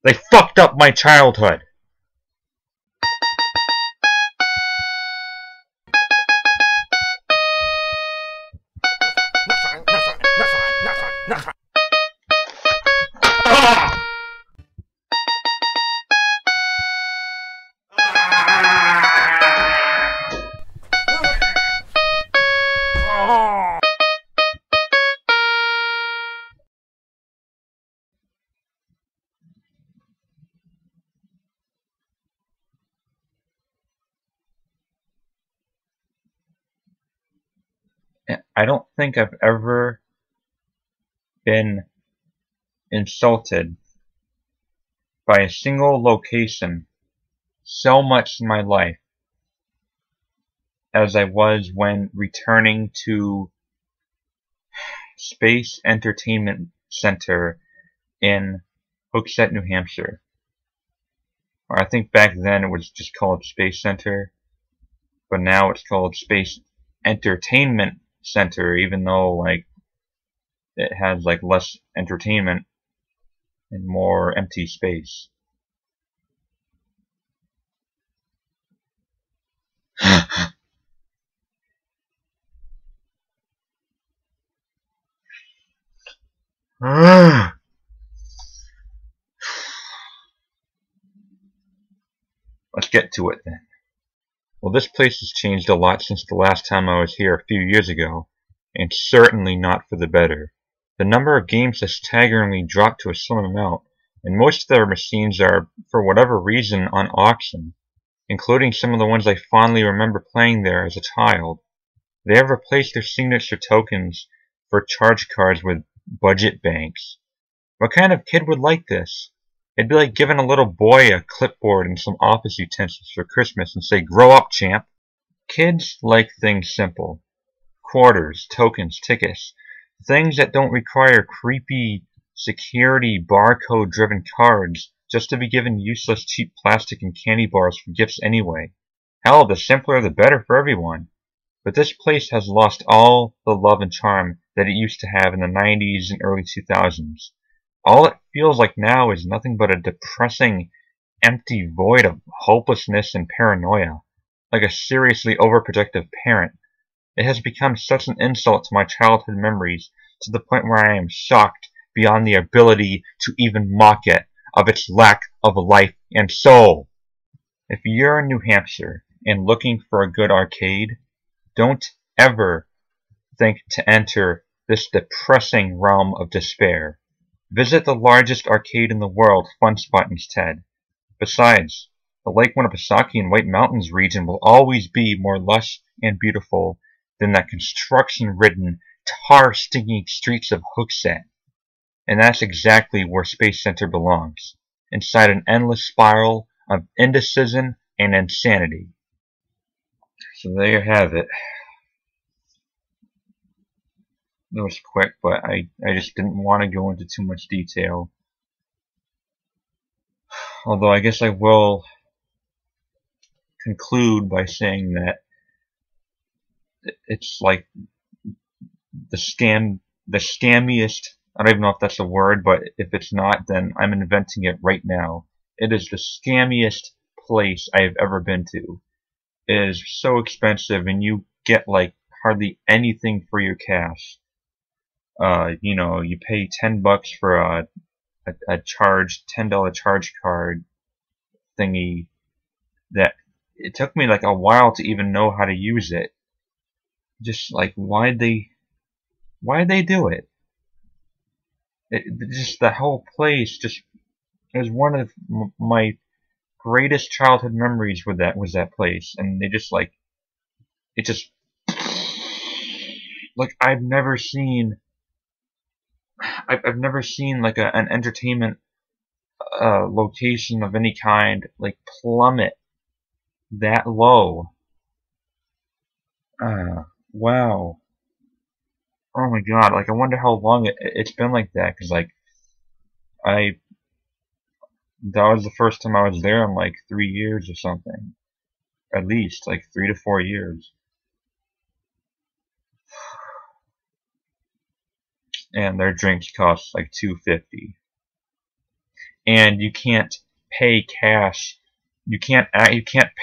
They fucked up my childhood. I don't think I've ever been insulted by a single location so much in my life as I was when returning to Space Entertainment Center in Hooksett, New Hampshire. Or I think back then it was just called Space Center, but now it's called Space Entertainment Center, even though like it has like less entertainment and more empty space. Let's get to it then. Well, this place has changed a lot since the last time I was here a few years ago, and certainly not for the better. The number of games has staggeringly dropped to a slim amount, and most of their machines are, for whatever reason, on auction, including some of the ones I fondly remember playing there as a child. They have replaced their signature tokens for charge cards with budget banks. What kind of kid would like this? It'd be like giving a little boy a clipboard and some office utensils for Christmas and say, "Grow up, champ." Kids like things simple. Quarters, tokens, tickets. Things that don't require creepy security barcode-driven cards just to be given useless cheap plastic and candy bars for gifts anyway. Hell, the simpler the better for everyone. But this place has lost all the love and charm that it used to have in the 90s and early 2000s. All it feels like now is nothing but a depressing, empty void of hopelessness and paranoia, like a seriously overprotective parent. It has become such an insult to my childhood memories, to the point where I am shocked beyond the ability to even mock it, of its lack of life and soul. If you're in New Hampshire and looking for a good arcade, don't ever think to enter this depressing realm of despair. Visit the largest arcade in the world, Fun Spot, instead. Besides, the Lake Winnipesaukee and White Mountains region will always be more lush and beautiful than the construction-ridden, tar-stinking streets of Hooksett. And that's exactly where Space Center belongs, inside an endless spiral of indecision and insanity. So there you have it. It was quick, but I just didn't want to go into too much detail. Although I guess I will conclude by saying that it's like the scammiest, I don't even know if that's a word, but if it's not, then I'm inventing it right now. It is the scammiest place I have ever been to. It is so expensive, and you get like hardly anything for your cash. You know, you pay $10 for a $10 charge card thingy that it took me like a while to even know how to use it. Just like, why'd they do it? Just the whole place just, it was one of my greatest childhood memories with that place, and they just like, it just, like I've never seen like an entertainment location of any kind like plummet that low. Wow. Oh my god, like I wonder how long it's been like that, because like that was the first time I was there in like 3 years or something. At least like 3 to 4 years. And their drinks cost like $2.50. and you can't pay cash. You can't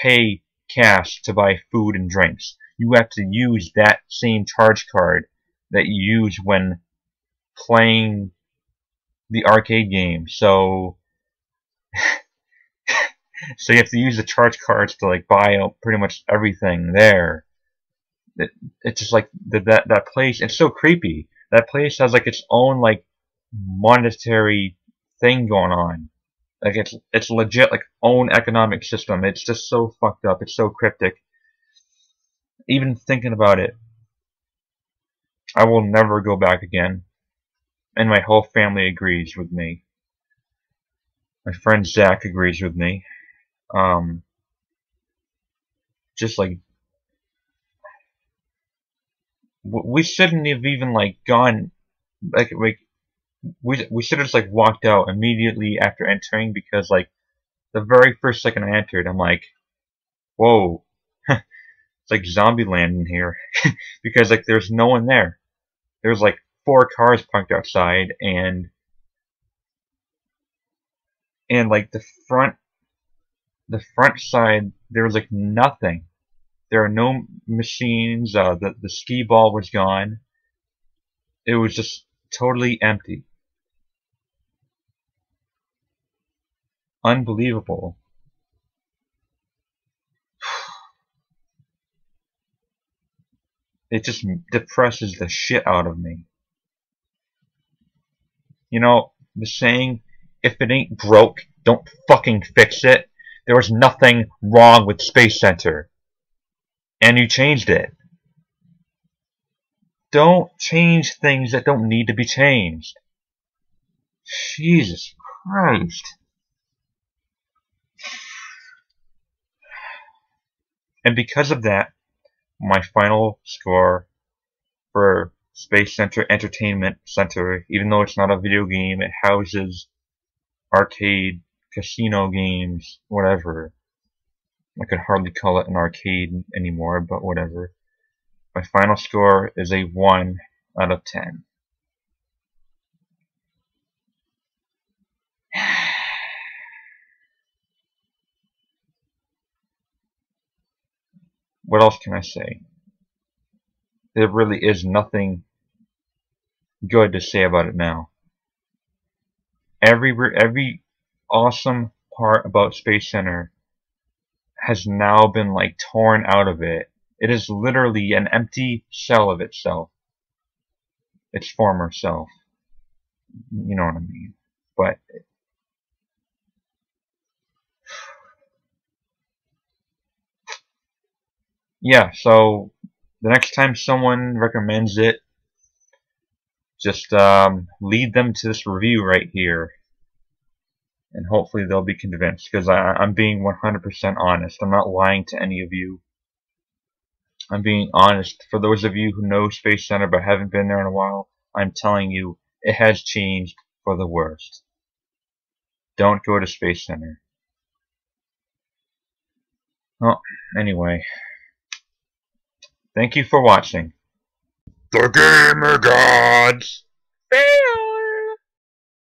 pay cash to buy food and drinks. You have to use that same charge card that you use when playing the arcade game. So you have to use the charge cards to like buy pretty much everything there. It's just like that place. It's so creepy. That place has like its own like monetary thing going on. Like it's legit like own economic system. It's just so fucked up. It's so cryptic. Even thinking about it, I will never go back again. And my whole family agrees with me. My friend Zach agrees with me. Just like we shouldn't have even like gone like we should have just like walked out immediately after entering, because like the very first second I entered, I'm like, whoa, it's like Zombieland in here. Because like there's no one there. There's like 4 cars parked outside, and like the front side, there was like nothing. There are no machines. The skee ball was gone. It was just totally empty. Unbelievable. It just depresses the shit out of me. You know, the saying, if it ain't broke, don't fucking fix it. There was nothing wrong with Space Center. And you changed it. Don't change things that don't need to be changed. Jesus Christ. And because of that, my final score for Space Center Entertainment Center, even though it's not a video game, it houses arcade, casino games, whatever. I could hardly call it an arcade anymore, but whatever. My final score is a 1 out of 10. What else can I say? There really is nothing good to say about it now. Every awesome part about Space Center has now been like torn out of it. It is literally an empty shell of itself. Its former self. You know what I mean. But yeah, so the next time someone recommends it, just lead them to this review right here, and hopefully they'll be convinced, because I'm being 100% honest. I'm not lying to any of you. I'm being honest. For those of you who know Space Center but haven't been there in a while, I'm telling you, it has changed for the worst. Don't go to Space Center. Well, anyway. Thank you for watching. The Gamer Gods! Fail!